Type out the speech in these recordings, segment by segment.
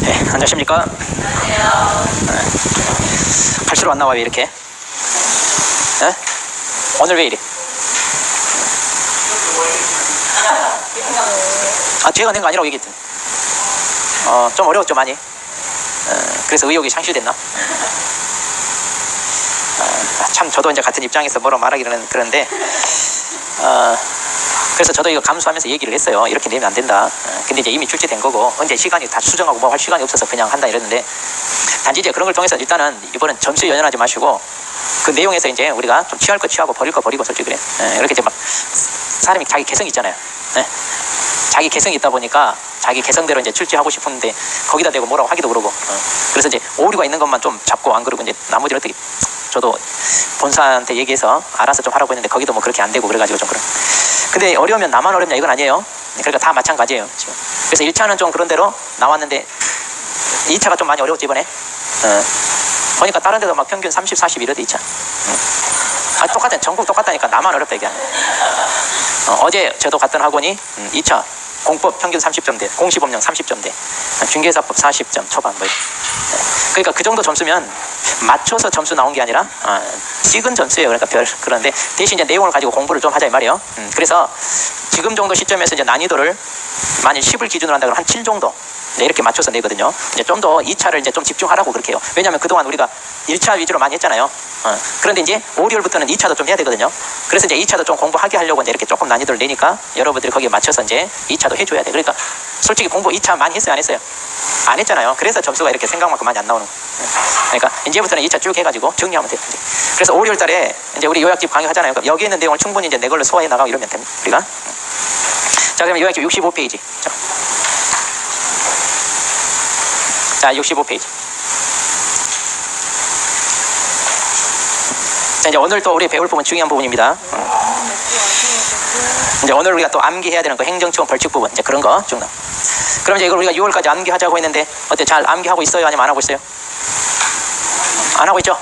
네, 안녕하십니까? 네. 갈수록 안 나와, 왜 이렇게? 네? 오늘 왜 이래? 아, 제가 낸 거 아니라고 얘기했더니. 좀 어려웠죠, 많이. 그래서 의욕이 상실됐나? 참, 저도 이제 같은 입장에서 뭐라고 말하기는 그런데, 그래서 저도 이거 감수하면서 얘기를 했어요. 이렇게 내면 안 된다. 근데 이제 이미 출제된 거고, 언제 시간이 다 수정하고 뭐 할 시간이 없어서 그냥 한다 이랬는데, 단지 이제 그런 걸 통해서 일단은 이번엔 점수에 연연하지 마시고, 그 내용에서 이제 우리가 좀 취할 거 취하고 버릴 거 버리고 솔직히 그래. 이렇게 이제 막, 사람이 자기 개성이 있잖아요. 자기 개성이 있다 보니까 자기 개성대로 이제 출제하고 싶은데 거기다 대고 뭐라고 하기도 그러고. 그래서 이제 오류가 있는 것만 좀 잡고 안 그러고 이제 나머지는 어떻게, 저도 본사한테 얘기해서 알아서 좀 하라고 했는데 거기도 뭐 그렇게 안 되고 그래가지고 좀 그런. 근데 어려우면 나만 어렵냐 이건 아니에요. 그러니까 다 마찬가지예요 지금. 그래서 1차는 좀 그런 대로 나왔는데 2차가 좀 많이 어려웠지 이번에. 보니까 다른 데도 막 평균 30, 40 이러대 2차. 똑같아. 전국 똑같다니까 나만 어렵다 이게 아니야. 어제 저도 갔던 학원이 2차 공법 평균 30점대, 공시법령 30점대, 중개사법 40점 초반 뭐. 그러니까 그 정도 점수면 맞춰서 점수 나온 게 아니라 찍은 점수예요. 그러니까 그런데 대신 이제 내용을 가지고 공부를 좀 하자 이 말이에요. 그래서 지금 정도 시점에서 이제 난이도를 만일 10을 기준으로 한다 그러면 한 7 정도 이렇게 맞춰서 내거든요. 이제 좀 더 2차를 이제 좀 집중하라고 그렇게 해요. 왜냐하면 그동안 우리가 1차 위주로 많이 했잖아요. 그런데 이제 5, 6월부터는 2차도 좀 해야 되거든요. 그래서 이제 2차도 좀 공부하게 하려고 이제 이렇게 조금 난이도를 내니까 여러분들이 거기에 맞춰서 이제 2차도 해줘야 돼. 그러니까 솔직히 공부 2차 많이 했어요, 안 했어요? 안 했잖아요. 그래서 점수가 이렇게 생각만큼 많이 안 나오는 거예요. 그러니까 이제부터는 2차 쭉 해가지고 정리하면 돼요. 그래서 5, 6월 달에 이제 우리 요약집 강의하잖아요. 그럼 여기 있는 내용을 충분히 이제 내 걸로 소화해 나가고 이러면 됩니다. 우리가. 자, 그러면 요약집 65페이지. 자, 65페이지. 자, 이제 오늘 또 우리 배울 부분 중요한 부분입니다. 이제 오늘 우리가 또 암기해야 되는 거 행정처분 벌칙 부분 이제 그런 거 쭉 나와. 그럼 이제 이걸 우리가 6월까지 암기하자고 했는데 어때? 잘 암기하고 있어요? 아니면 안 하고 있어요? 안 하고 있죠?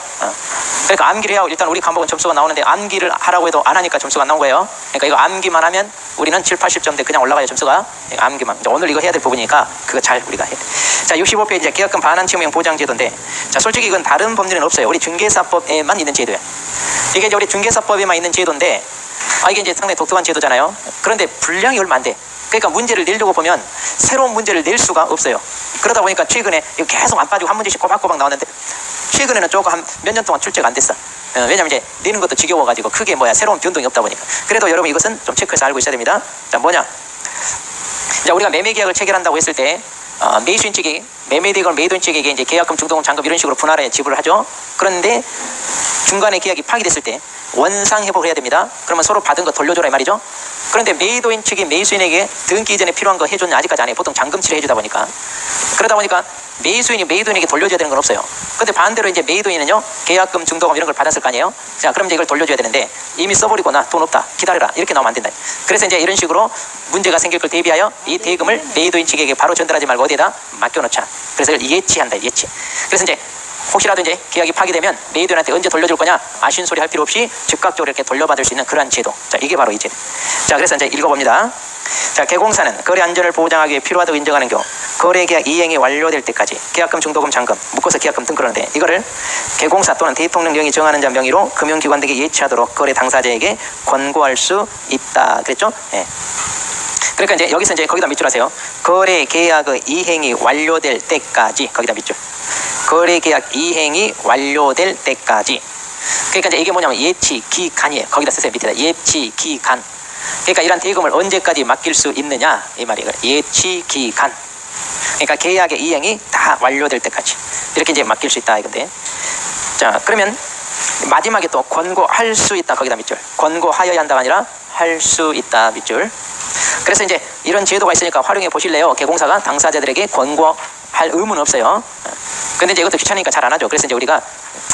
그러니까 암기를 해야 일단 우리 과목은 점수가 나오는데 암기를 하라고 해도 안 하니까 점수가 안 나온 거예요. 그러니까 이거 암기만 하면 우리는 7, 80점대 그냥 올라가요 점수가. 암기만. 오늘 이거 해야 될 부분이니까 그거 잘 우리가 해야 돼. 자, 65페이지 계약금 반환 채무형 보장제도인데, 자, 솔직히 이건 다른 법률은 없어요. 우리 중개사법에만 있는 제도예요. 이게 이제 우리 중개사법에만 있는 제도인데, 이게 이제 상당히 독특한 제도잖아요. 그런데 분량이 얼마 안 돼. 그러니까 문제를 내려고 보면 새로운 문제를 낼 수가 없어요. 그러다 보니까 최근에 이거 계속 안 빠지고 한 문제씩 꼬박꼬박 나왔는데 최근에는 조금 한 몇 년 동안 출제가 안 됐어. 왜냐면 이제 내는 것도 지겨워가지고 크게 새로운 변동이 없다 보니까. 그래도 여러분 이것은 좀 체크해서 알고 있어야 됩니다. 자, 뭐냐? 자, 우리가 매매계약을 체결한다고 했을 때 매수인 측이 매매대금을 매도인 측에게 이제 계약금, 중도금, 잔금 이런 식으로 분할해 지불을 하죠. 그런데 중간에 계약이 파기됐을 때 원상 회복을 해야 됩니다. 그러면 서로 받은 거 돌려줘라 이 말이죠. 그런데 매도인 측이 매수인에게 등기 이전에 필요한 거 해줬냐? 아직까지 안 해. 보통 잔금치를 해주다 보니까. 그러다 보니까 매수인이 매도인에게 돌려줘야 되는 건 없어요. 근데 반대로 이제 매도인은요 계약금, 중도금 이런 걸 받았을 거 아니에요. 자, 그럼 이제 이걸 돌려줘야 되는데 이미 써버리고 나 돈 없다 기다려라 이렇게 나오면 안 된다. 그래서 이제 이런 식으로 문제가 생길 걸 대비하여 이 대금을 매도인 측에게 바로 전달하지 말고 어디에다 맡겨놓자. 그래서 이걸 예치한다. 예치. 그래서 이제 혹시라도 이제 계약이 파기되면 매도인한테 언제 돌려줄 거냐 아쉬운 소리 할 필요 없이 즉각적으로 이렇게 돌려받을 수 있는 그러한 제도. 자, 이게 바로 이 제도. 자, 그래서 이제 읽어봅니다. 자, 개공사는 거래 안전을 보장하기 위해 필요하다고 인정하는 경우 거래 계약 이행이 완료될 때까지 계약금, 중도금, 잔금 묶어서 계약금 등 그러는데 이거를 개공사 또는 대통령령이 정하는 자 명의로 금융기관 등에 예치하도록 거래 당사자에게 권고할 수 있다. 그랬죠? 예. 그러니까 이제 여기서 이제 거기다 밑줄 하세요. 거래 계약의 이행이 완료될 때까지 거기다 밑줄. 거래 계약 이행이 완료될 때까지. 그러니까 이제 이게 뭐냐면 예치 기간이에요. 거기다 쓰세요. 밑에다 예치 기간. 그러니까 이런 대금을 언제까지 맡길 수 있느냐 이 말이에요. 예치 기간. 그러니까 계약의 이행이 다 완료될 때까지 이렇게 이제 맡길 수 있다 이건데. 자, 그러면 마지막에 또 권고할 수 있다 거기다 밑줄. 권고하여야 한다가 아니라 할 수 있다 밑줄. 그래서 이제 이런 제도가 있으니까 활용해 보실래요? 개공사가 당사자들에게 권고할 의무는 없어요. 근데 이제 이것도 귀찮으니까 잘 안 하죠. 그래서 이제 우리가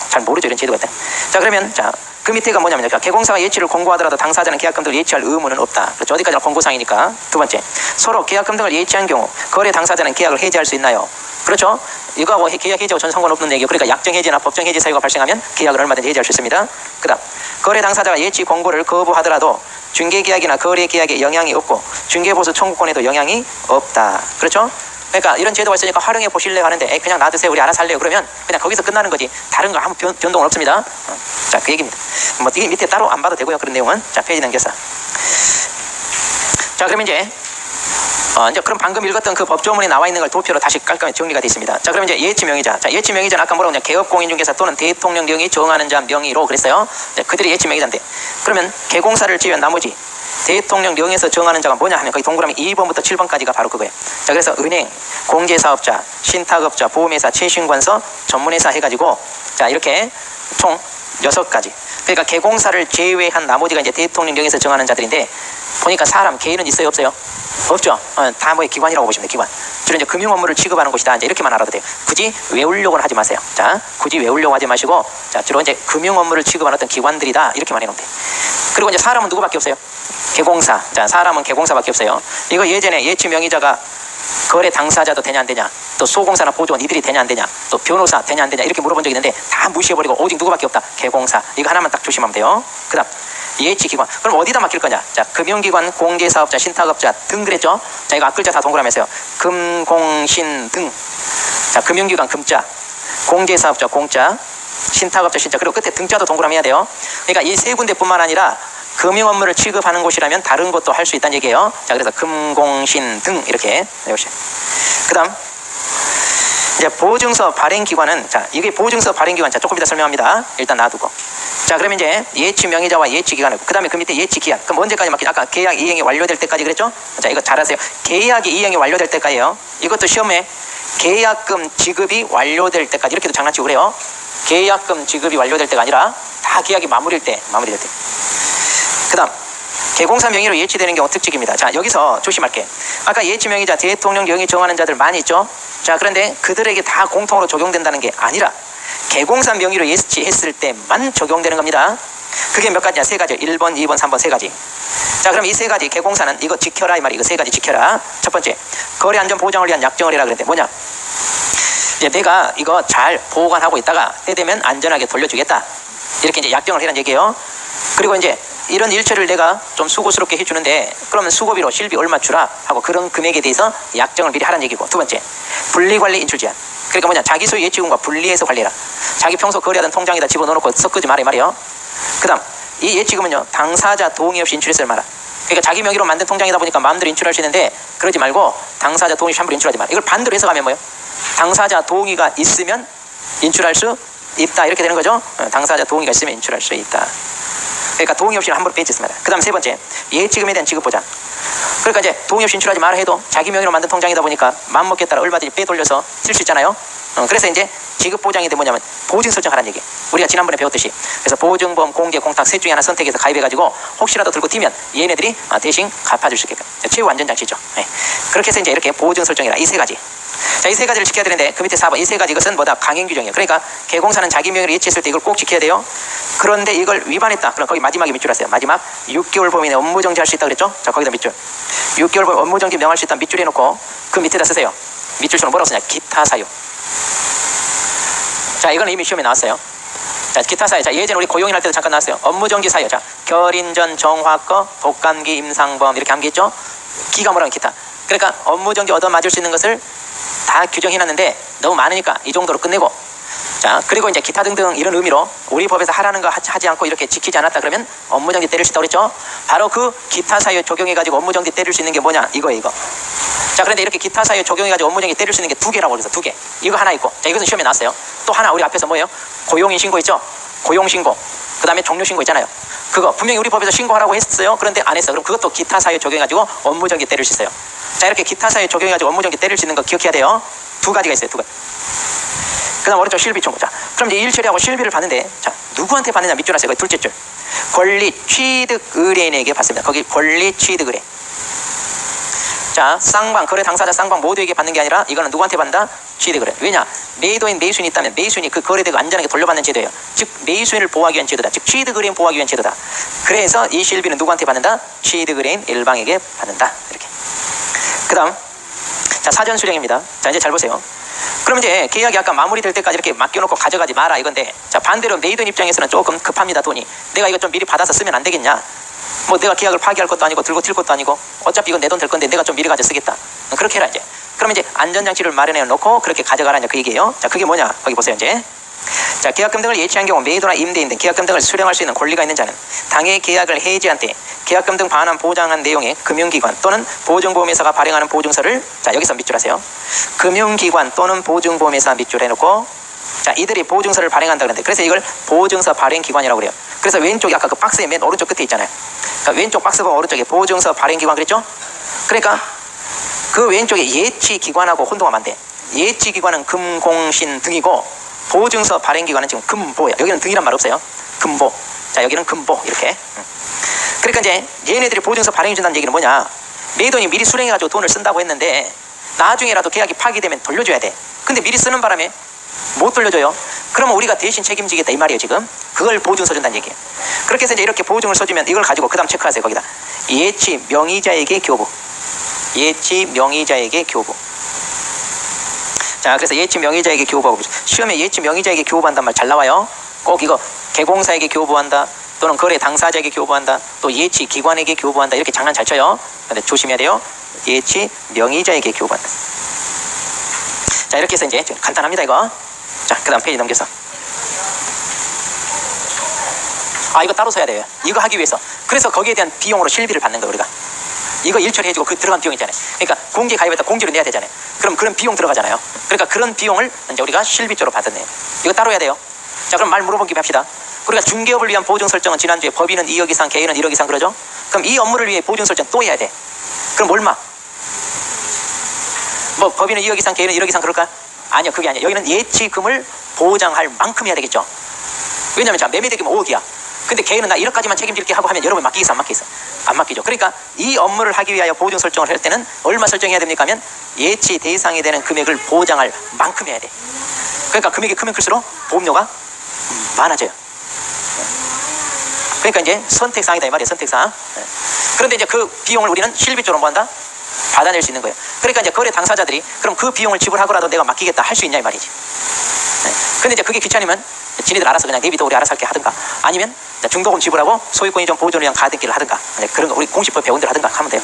잘 모르죠. 이런 제도가 있다. 자, 그러면 자, 그 밑에가 뭐냐면요. 개공사가 예치를 권고하더라도 당사자는 계약금 등을 예치할 의무는 없다. 그렇죠. 어디까지나 권고사항이니까. 두 번째, 서로 계약금 등을 예치한 경우 거래 당사자는 계약을 해지할 수 있나요? 그렇죠. 이거하고 계약 해지하고 전 상관없는 얘기예요. 그러니까 약정 해지나 법정 해지 사유가 발생하면 계약을 얼마든지 해지할 수 있습니다. 그다음, 거래 당사자가 예치 권고를 거부하더라도 중개계약이나 거래계약에 영향이 없고 중개보수 청구권에도 영향이 없다. 그렇죠. 그러니까 이런 제도가 있으니까 활용해 보실래요 하는데 에이, 그냥 놔두세요. 우리 알아서 할래요. 그러면 그냥 거기서 끝나는 거지. 다른 거 아무 변동은 없습니다. 자, 그 얘기입니다. 뭐 이 밑에 따로 안 봐도 되고요. 그런 내용은. 자, 페이지 넘겨서. 자, 그러면 이제 그럼 방금 읽었던 그 법조문에 나와 있는 걸 도표로 다시 깔끔하게 정리가 되어 있습니다. 자, 그러면 이제 예치 명의자. 자, 예치 명의자는 아까 뭐라고 했냐? 개업공인중개사 또는 대통령령이 정하는 자 명의로 그랬어요. 자, 그들이 예치 명의자인데 그러면 개공사를 제외한 나머지 대통령령에서 정하는 자가 뭐냐 하면 거기 동그라미 2번부터 7번까지가 바로 그거예요. 자, 그래서 은행, 공제사업자, 신탁업자, 보험회사, 최신관서, 전문회사 해가지고 자, 이렇게 총 6가지. 그러니까 개공사를 제외한 나머지가 이제 대통령령에서 정하는 자들인데 보니까 사람, 개인은 있어요, 없어요? 없죠. 다 뭐 기관이라고 보시면 돼요. 기관. 주로 이제 금융 업무를 취급하는 곳이다. 이제 이렇게만 알아도 돼요. 굳이 외우려고는 하지 마세요. 자, 굳이 외우려고 하지 마시고, 자, 주로 이제 금융 업무를 취급하는 어떤 기관들이다. 이렇게만 해놓으면 돼요. 그리고 이제 사람은 누구밖에 없어요? 개공사. 자, 사람은 개공사밖에 없어요. 이거 예전에 예치 명의자가 거래 당사자도 되냐 안 되냐, 또 소공사나 보조원 이들이 되냐 안 되냐, 또 변호사 되냐 안 되냐 이렇게 물어본 적이 있는데 다 무시해버리고 오직 누구밖에 없다? 개공사. 이거 하나만 딱 조심하면 돼요. 그 다음 예치기관. 그럼 어디다 맡길 거냐? 자, 금융기관, 공제사업자, 신탁업자 등 그랬죠? 자, 이거 앞글자 다 동그라미에서요. 금, 공, 신, 등. 자, 금융기관 금자, 공제사업자 공자, 신탁업자 신자, 그리고 끝에 등자도 동그라미 해야 돼요. 그러니까 이 세 군데뿐만 아니라 금융 업무를 취급하는 곳이라면 다른 것도 할 수 있다는 얘기예요. 자, 그래서 금, 공, 신, 등 이렇게 외우세요. 그 다음 이제 보증서 발행기관은, 자, 이게 보증서 발행기관. 자, 조금 이따 설명합니다. 일단 놔두고. 자, 그러면 이제 예치 명의자와 예치 기간을, 그 다음에 그 밑에 예치 기한. 그럼 언제까지 맡기냐? 아까 계약 이행이 완료될 때까지 그랬죠? 자, 이거 잘하세요. 계약이 이행이 완료될 때까지예요. 이것도 시험에 계약금 지급이 완료될 때까지 이렇게도 장난치고 그래요. 계약금 지급이 완료될 때가 아니라 다 계약이 마무리될 때. 그 다음 개공사 명의로 예치되는 경우 특징입니다. 자, 여기서 조심할게. 아까 예치 명의자, 대통령 명의 정하는 자들 많이 있죠? 자, 그런데 그들에게 다 공통으로 적용된다는 게 아니라 개공사 명의로 예치했을 때만 적용되는 겁니다. 그게 몇 가지냐? 3가지. 1번, 2번, 3번 3가지. 자, 그럼 이 3가지 개공사는 이거 지켜라 이 말이야. 이거 3가지 지켜라. 첫 번째, 거래 안전 보장을 위한 약정을 해라 그랬는데 뭐냐? 이제 내가 이거 잘 보관하고 있다가 때 되면 안전하게 돌려주겠다. 이렇게 이제 약정을 해라는 얘기예요. 그리고 이제 이런 일처리를 내가 좀 수고스럽게 해주는데 그러면 수고비로 실비 얼마 주라 하고 그런 금액에 대해서 약정을 미리 하라는 얘기고, 두 번째, 분리관리 인출제한. 그러니까 뭐냐? 자기 소유 예치금과 분리해서 관리해라. 자기 평소 거래하던 통장에다 집어넣어놓고 섞지 마라 이 말이에요. 그 다음 이 예치금은요, 당사자 동의 없이 인출해서 마라. 그러니까 자기 명의로 만든 통장이다 보니까 마음대로 인출할 수 있는데 그러지 말고 당사자 동의 없이 함부로 인출하지 마라. 이걸 반대로 해석하면 뭐예요? 당사자 동의가 있으면 인출할 수 있다 이렇게 되는 거죠. 당사자 동의가 있으면 인출할 수 있다. 그러니까 동의 없이는 함부로 빼지 습니다. 그 다음 세 번째, 예치금에 대한 지급 보장. 그러니까 이제 동의 없이 인출하지 마라 해도 자기 명의로 만든 통장이다 보니까 마음먹기에 따라 얼마든지 빼돌려서 쓸 수 있잖아요. 그래서 이제 지급 보장이 돼 뭐냐면 보증 설정하라는 얘기. 우리가 지난번에 배웠듯이. 그래서 보증보험, 공개, 공탁 셋 중에 하나 선택해서 가입해가지고 혹시라도 들고 튀면 얘네들이 대신 갚아줄 수 있게끔. 최후 안전장치죠. 네. 그렇게 해서 이제 이렇게 보증 설정이라 이 3가지. 자, 이 3가지를 지켜야 되는데 그 밑에 4번 이 3가지 이것은 뭐다? 강행 규정이에요. 그러니까 개공사는 자기 명의로 예치했을 때 이걸 꼭 지켜야 돼요. 그런데 이걸 위반했다. 그럼 거기 마지막에 밑줄 하세요. 마지막 6개월 범위 내 업무 정지할 수 있다 그랬죠? 자, 거기다 밑줄. 6개월 범위 업무 정지 명할 수 있다 밑줄 해놓고 그 밑에다 쓰세요. 밑줄처럼 뭐라고 쓰냐? 기타 사유. 자, 이건 이미 시험에 나왔어요. 자, 기타 사유. 자, 예전에 우리 고용인 할 때도 잠깐 나왔어요. 업무 정지 사유. 자, 결인전, 정화거, 독감기, 임상범 이렇게 암기했죠? 기가 뭐라는 기타. 그러니까 업무 정지 얻어맞을 수 있는 것을 다 규정해놨는데 너무 많으니까 이 정도로 끝내고, 자, 그리고 이제 기타 등등 이런 의미로 우리 법에서 하라는 거 하지 않고 이렇게 지키지 않았다 그러면 업무정지 때릴 수 있다고 그랬죠? 바로 그 기타 사유 적용해가지고 업무정지 때릴 수 있는 게 뭐냐? 이거예요, 이거. 자, 그런데 이렇게 기타 사유 적용해가지고 업무정지 때릴 수 있는 게 2개라고 그래서 2개. 이거 하나 있고, 자, 이것은 시험에 나왔어요. 또 하나 우리 앞에서 뭐예요? 고용인 신고 있죠? 고용 신고. 그 다음에 종료 신고 있잖아요. 그거 분명히 우리 법에서 신고하라고 했어요. 그런데 안 했어. 그럼 그것도 기타 사유 적용해가지고 업무정지 때릴 수 있어요. 자, 이렇게 기타 사유 적용해가지고 업무정지 때릴 수 있는 거 기억해야 돼요. 2가지가 있어요. 2가지. 그 다음 오른쪽 실비 청구. 자, 그럼 이제 일처리하고 실비를 받는데, 자, 누구한테 받느냐 밑줄 하세요. 거기 둘째 줄. 권리 취득 의뢰인에게 받습니다. 거기 권리 취득 의뢰. 자, 쌍방, 거래 당사자 쌍방 모두에게 받는 게 아니라 이거는 누구한테 받는다? 취득 의뢰. 왜냐? 매도인 매수인이 있다면 매수인이 그 거래되고 안전하게 돌려받는 제도예요. 즉 매수인을 보호하기 위한 제도다. 즉 취득 의뢰인 보호하기 위한 제도다. 그래서 이 실비는 누구한테 받는다? 취득 의뢰인 일방에게 받는다. 이렇게. 그 다음, 자, 사전 수령입니다. 자, 이제 잘 보세요. 그럼 이제 계약이 아까 마무리될 때까지 이렇게 맡겨놓고 가져가지 마라 이건데, 자, 반대로 매도인 입장에서는 조금 급합니다. 돈이. 내가 이거 좀 미리 받아서 쓰면 안 되겠냐? 뭐 내가 계약을 파기할 것도 아니고 들고 튈 것도 아니고 어차피 이건 내 돈 될 건데 내가 좀 미리 가져 쓰겠다. 그렇게 해라 이제. 그러면 이제 안전장치를 마련해 놓고 그렇게 가져가라 이제 그 얘기예요. 자, 그게 뭐냐? 거기 보세요 이제. 자, 계약금 등을 예치한 경우 매도나 임대인 등 계약금 등을 수령할 수 있는 권리가 있는 자는 당해 계약을 해지한 때 계약금 등 반환 보장한 내용의 금융기관 또는 보증보험회사가 발행하는 보증서를 자 여기서 밑줄하세요. 금융기관 또는 보증보험회사 밑줄해놓고 자 이들이 보증서를 발행한다 그러는데 그래서 이걸 보증서 발행기관이라고 그래요. 그래서 왼쪽이 아까 그 박스의 맨 오른쪽 끝에 있잖아요. 그러니까 왼쪽 박스 보면 오른쪽에 보증서 발행기관 그랬죠? 그러니까 그 왼쪽에 예치기관하고 혼동하면 안 돼. 예치기관은 금공신 등이고 보증서 발행기관은 지금 금보야. 여기는 등이란 말 없어요. 금보. 자 여기는 금보 이렇게. 그러니까 이제 얘네들이 보증서 발행해준다는 얘기는 뭐냐? 매도인이 미리 수령해가지고 돈을 쓴다고 했는데 나중에라도 계약이 파기되면 돌려줘야 돼. 근데 미리 쓰는 바람에 못 돌려줘요. 그러면 우리가 대신 책임지겠다 이 말이에요 지금. 그걸 보증서 준다는 얘기예요. 그렇게 해서 이제 이렇게 보증을 써주면 이걸 가지고 그 다음 체크하세요. 거기다 예치 명의자에게 교부. 예치 명의자에게 교부. 자 그래서 예치 명의자에게 교부하고 시험에 예치 명의자에게 교부한단 말 잘 나와요. 꼭 이거 개공사에게 교부한다 또는 거래 당사자에게 교부한다 또 예치 기관에게 교부한다 이렇게 장난 잘 쳐요. 근데 조심해야 돼요. 예치 명의자에게 교부한다. 자 이렇게 해서 이제 간단합니다 이거. 자 그 다음 페이지 넘겨서 이거 따로 써야 돼요. 이거 하기 위해서. 그래서 거기에 대한 비용으로 실비를 받는 거예요 우리가. 이거 일처리해주고 그 들어간 비용 있잖아요. 그러니까 공개 가입했다 공지를 내야 되잖아요. 그럼 그런 비용 들어가잖아요. 그러니까 그런 비용을 이제 우리가 실비조로 받았네요. 이거 따로 해야 돼요. 자 그럼 말 물어본 김에 합시다. 우리가 중개업을 위한 보증 설정은 지난주에 법인은 2억 이상 개인은 1억 이상 그러죠. 그럼 이 업무를 위해 보증 설정 또 해야 돼. 그럼 얼마? 뭐 법인은 2억 이상 개인은 1억 이상 그럴까? 아니요 그게 아니에요. 여기는 예치금을 보장할 만큼 해야 되겠죠. 왜냐면 자 매매대금 5억이야. 근데 개인은 나 1억까지만 책임질게 하고 하면 여러분 맡기겠어 안 맡기겠어? 안 맡기죠. 그러니까 이 업무를 하기 위하여 보증 설정을 할 때는 얼마 설정해야 됩니까 하면 예치 대상이 되는 금액을 보장할 만큼 해야 돼. 그러니까 금액이 크면 클수록 보험료가 많아져요. 그러니까 이제 선택사항이다 이 말이에요. 선택사항. 그런데 이제 그 비용을 우리는 실비조로 뭐 한다? 받아낼 수 있는 거예요. 그러니까 이제 거래 당사자들이 그럼 그 비용을 지불하고라도 내가 맡기겠다 할 수 있냐 이 말이지. 근데 이제 그게 귀찮으면 지네들 알아서 그냥 내비도 우리 알아서 할게 하든가 아니면 중도금 지불하고 소유권이 좀 보존을 위한 가등기를 하든가 그런 거 우리 공시법 배운 대로 하든가 하면 돼요.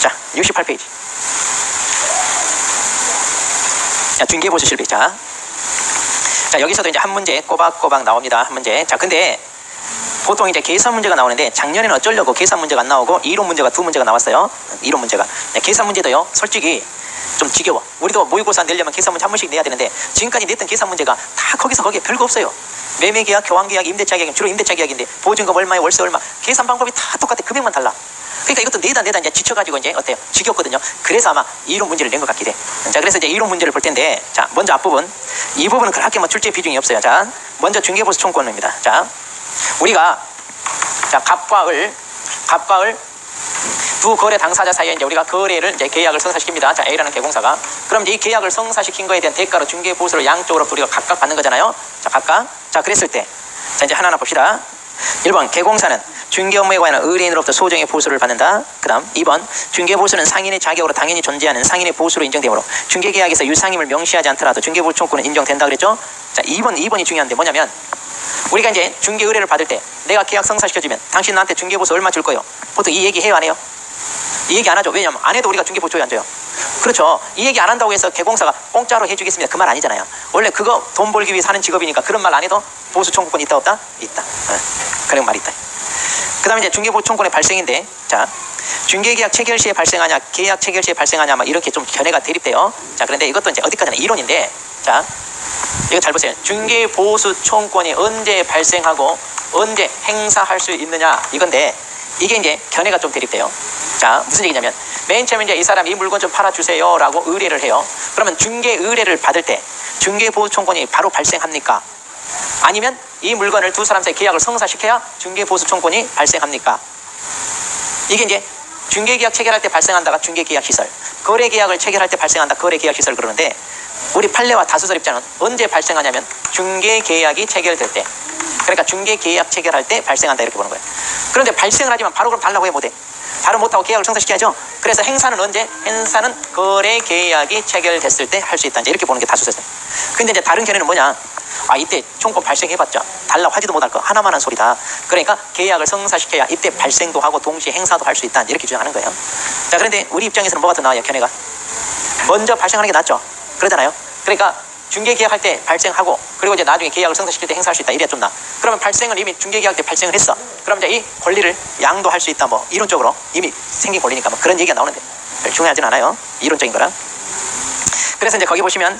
자 68페이지. 자 중개보수 실비. 자 여기서도 이제 한 문제 꼬박꼬박 나옵니다. 한 문제. 자 근데 보통 이제 계산 문제가 나오는데 작년에는 어쩌려고 계산 문제가 안 나오고 이론 문제가 두 문제가 나왔어요. 이론 문제가. 계산 문제도요 솔직히 좀 지겨워. 우리도 모의고사 내려면 계산 문제 한 번씩 내야 되는데 지금까지 냈던 계산 문제가 다 거기에 별거 없어요. 매매계약, 교환계약, 임대차 계약, 주로 임대차 계약인데 보증금 얼마에 월세 얼마 계산 방법이 다 똑같아. 금액만 달라. 그러니까 이것도 내다 이제 지쳐가지고 이제 어때요? 지겹거든요. 그래서 아마 이론 문제를 낸 것 같기도 해. 자 그래서 이제 이론 문제를 볼 텐데 자 먼저 앞부분 이 부분은 그렇게 뭐 출제 비중이 없어요. 자 먼저 중개보수 총권입니다. 자 우리가 자 갑과 을 두 거래 당사자 사이에 이제 우리가 거래를 이제 계약을 성사시킵니다. 자 A라는 개공사가 그럼 이제 이 계약을 성사시킨 거에 대한 대가로 중개보수를 양쪽으로 우리가 각각 받는 거잖아요. 자 각각. 자 그랬을 때 자 이제 하나하나 봅시다. 1번 개공사는 중개 업무에 관한 의뢰인으로부터 소정의 보수를 받는다. 그 다음 2번 중개보수는 상인의 자격으로 당연히 존재하는 상인의 보수로 인정되므로 중개계약에서 유상임을 명시하지 않더라도 중개보수 총권은 인정된다 그랬죠. 자 2번이 중요한데 뭐냐면 우리가 이제 중개 의뢰를 받을 때 내가 계약 성사시켜주면 당신 나한테 중개보수 얼마 줄 거요? 보통 이 얘기 해요 안 해요? 이 얘기 안 하죠. 왜냐면 안 해도 우리가 중개보수 줘야 안 줘요. 그렇죠. 이 얘기 안 한다고 해서 개공사가 공짜로 해주겠습니다 그 말 아니잖아요. 원래 그거 돈 벌기 위해 사는 직업이니까 그런 말 안 해도 보수 청구권 있다 없다? 있다. 그런 말 있다. 그 다음에 이제 중개보수 청구권의 발생인데 자 중개계약 체결 시에 발생하냐 계약 체결 시에 발생하냐 막 이렇게 좀 견해가 대립돼요. 자 그런데 이것도 이제 어디까지나 이론인데 자 이거 잘 보세요. 중개보수 청구권이 언제 발생하고 언제 행사할 수 있느냐 이건데 이게 이제 견해가 좀 대립돼요. 자 무슨 얘기냐면 맨 처음에 이제 이 사람 이 물건 좀 팔아주세요 라고 의뢰를 해요. 그러면 중개 의뢰를 받을 때 중개보수 청구권이 바로 발생합니까? 아니면 이 물건을 두 사람 사이 계약을 성사시켜야 중개보수 청구권이 발생합니까? 이게 이제 중개계약 체결할 때 발생한다가 중개계약시설, 거래계약을 체결할 때 발생한다 거래계약시설 그러는데 우리 판례와 다수설 입장은 언제 발생하냐면 중개계약이 체결될 때, 그러니까 중개계약 체결할 때 발생한다 이렇게 보는 거예요. 그런데 발생을 하지만 바로 그럼 달라고 해 못해. 바로 못하고 계약을 성사시켜야죠. 그래서 행사는 언제? 행사는 거래계약이 체결됐을 때 할 수 있다 이렇게 보는 게 다수설이에요. 근데 이제 다른 견해는 뭐냐? 아 이때 총권 발생해봤자 달라고 하지도 못할 거 하나만 한 소리다. 그러니까 계약을 성사시켜야 이때 발생도 하고 동시에 행사도 할 수 있다 이렇게 주장하는 거예요. 자 그런데 우리 입장에서는 뭐가 더 나아요? 견해가 먼저 발생하는 게 낫죠. 그러잖아요. 그러니까 중개계약할 때 발생하고 그리고 이제 나중에 계약을 성사시킬 때 행사할 수 있다 이래야 좀 나. 그러면 발생을 이미 중개계약 때 발생을 했어. 그럼 이제 이 권리를 양도할 수 있다 뭐 이론적으로 이미 생긴 권리니까 뭐 그런 얘기가 나오는데 별 중요하진 않아요. 이론적인 거라. 그래서 이제 거기 보시면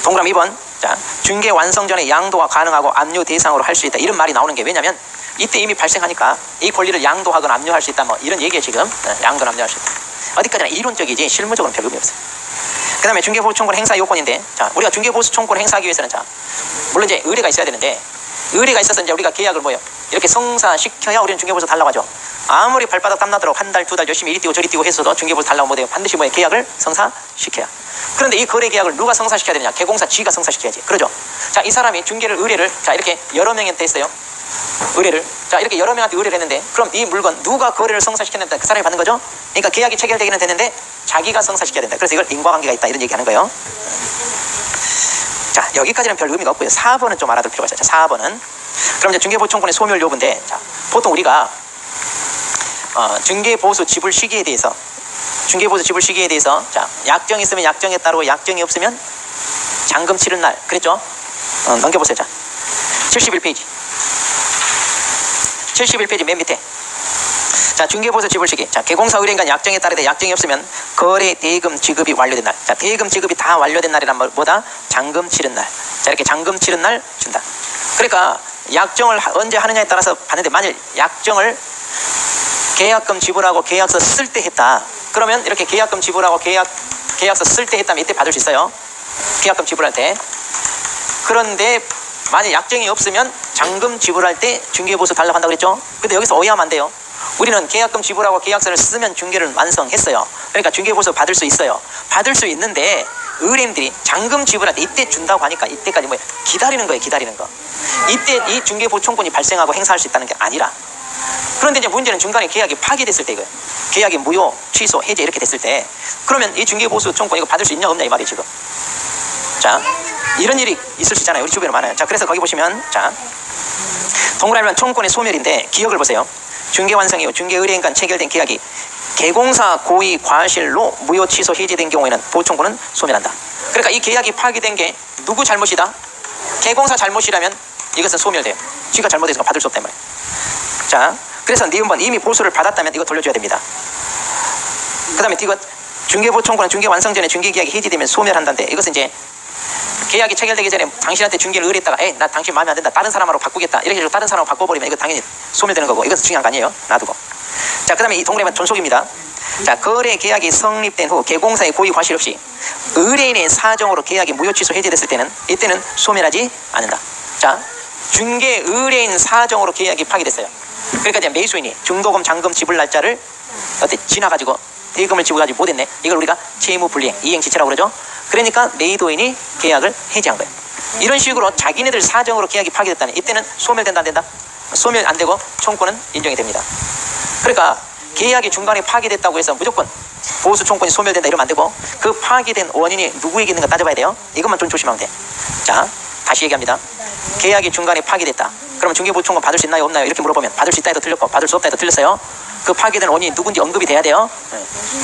동그라미 2번 자 중개 완성 전에 양도가 가능하고 압류 대상으로 할 수 있다 이런 말이 나오는 게 왜냐면 이때 이미 발생하니까 이 권리를 양도하거나 압류할 수 있다 뭐 이런 얘기에 지금 양도나 압류할 수 있다. 어디까지나 이론적이지 실무적으로는 별 의미 없어요. 그 다음에 중개보수청구 행사 요건인데 자 우리가 중개보수청구를 행사하기 위해서는 자 물론 이제 의뢰가 있어야 되는데 의뢰가 있어서 이제 우리가 계약을 뭐예요 이렇게 성사시켜야 우리는 중개보수 달라고 하죠. 아무리 발바닥 땀나도록 한 달 두 달 열심히 이리 뛰고 저리 뛰고 했어도 중개보수 달라고 못해요. 반드시 뭐예요 계약을 성사시켜야. 그런데 이 거래 계약을 누가 성사시켜야 되냐 개공사 G가 성사시켜야지. 그러죠. 자 이 사람이 중개를 의뢰를 자 이렇게 여러 명한테 했어요. 의뢰를 자 이렇게 여러 명한테 의뢰를 했는데 그럼 이 물건 누가 거래를 성사시켰는데 그 사람이 받는 거죠. 그러니까 계약이 체결되기는 됐는데 자기가 성사시켜야 된다. 그래서 이걸 인과관계가 있다 이런 얘기하는 거예요. 자 여기까지는 별 의미가 없고요. 4번은 좀 알아둘 필요가 있어요. 자 4번은 그럼 이제 중개보수청구의 소멸 여부인데 자 보통 우리가 중개보수 지불 시기에 대해서 자 약정이 있으면 약정에 따르고 약정이 없으면 잔금 치른 날 그랬죠. 넘겨보세요. 자 71페이지 71페이지 맨 밑에 자 중개보수 지불 시기 자 개공사 의뢰인간 약정에 따르되 약정이 없으면 거래 대금 지급이 완료된 날. 자 대금 지급이 다 완료된 날이란 뭐다? 잔금 치른 날. 자 이렇게 잔금 치른 날 준다. 그러니까 약정을 언제 하느냐에 따라서 받는데 만일 약정을 계약금 지불하고 계약서 쓸 때 했다. 그러면 이렇게 계약금 지불하고 계약서 쓸 때 했다면 이때 받을 수 있어요. 계약금 지불할 때. 그런데 만약 약정이 없으면 잔금 지불할 때 중개보수 달라고 한다고 그랬죠. 근데 여기서 오해하면 안 돼요. 우리는 계약금 지불하고 계약서를 쓰면 중개를 완성했어요. 그러니까 중개보수 받을 수 있어요. 받을 수 있는데 의뢰인들이 잔금 지불할 때 이때 준다고 하니까 이때까지 뭐예요? 기다리는 거예요. 기다리는 거. 이때 이 중개보충권이 발생하고 행사할 수 있다는 게 아니라. 그런데 이제 문제는 중간에 계약이 파기됐을 때 이거예요. 계약이 무효, 취소, 해제 이렇게 됐을 때 그러면 이 중개보수청권 이거 받을 수 있냐 없냐 이 말이에요 지금. 자 이런 일이 있을 수 있잖아요. 우리 주변에 많아요. 자 그래서 거기 보시면 자 동그라미는 청구권의 소멸인데 기억을 보세요. 중개완성 이후 중개의뢰인 간 체결된 계약이 개공사 고의 과실로 무효 취소 해제된 경우에는 보충권은 소멸한다. 그러니까 이 계약이 파기된 게 누구 잘못이다? 개공사 잘못이라면 이것은 소멸돼요. 지가 잘못해서 받을 수 없단 말이에요. 자 그래서 니은번 이미 보수를 받았다면 이거 돌려줘야 됩니다. 그 다음에 이거 중개보충권은 중개완성 전에 중개계약이 해지되면 소멸한다는데 이것은 이제 계약이 체결되기 전에 당신한테 중개를 의뢰했다가 나 당신 마음에 안 든다 다른 사람으로 바꾸겠다 이렇게 해서 다른 사람으로 바꿔버리면 이거 당연히 소멸되는 거고 이것은 중요한 거 아니에요. 놔두고. 자 그 다음에 이 동그라미는 존속입니다. 자 거래 계약이 성립된 후 개공사의 고의 과실 없이 의뢰인의 사정으로 계약이 무효 취소 해제됐을 때는 이때는 소멸하지 않는다. 자 중개 의뢰인 사정으로 계약이 파기됐어요. 그러니까 이제 매수인이 중도금 잔금 지불 날짜를 지나가지고 대금을 지불하지 못했네. 이걸 우리가 채무불이행 이행지체라고 그러죠. 그러니까 매도인이 계약을 해지한 거예요. 이런 식으로 자기네들 사정으로 계약이 파기됐다니 이때는 소멸된다 안 된다? 소멸 안 되고 청구는 인정이 됩니다. 그러니까 계약이 중간에 파기됐다고 해서 무조건 보수 청구권이 소멸된다 이러면 안 되고 그 파기된 원인이 누구에게 있는가 따져봐야 돼요. 이것만 좀 조심하면 돼. 자 다시 얘기합니다. 계약이 중간에 파기됐다. 그러면 중개보충권 받을 수 있나요 없나요? 이렇게 물어보면 받을 수 있다 해도 틀렸고 받을 수 없다 해도 틀렸어요. 그 파기된 원인이 누군지 언급이 돼야 돼요.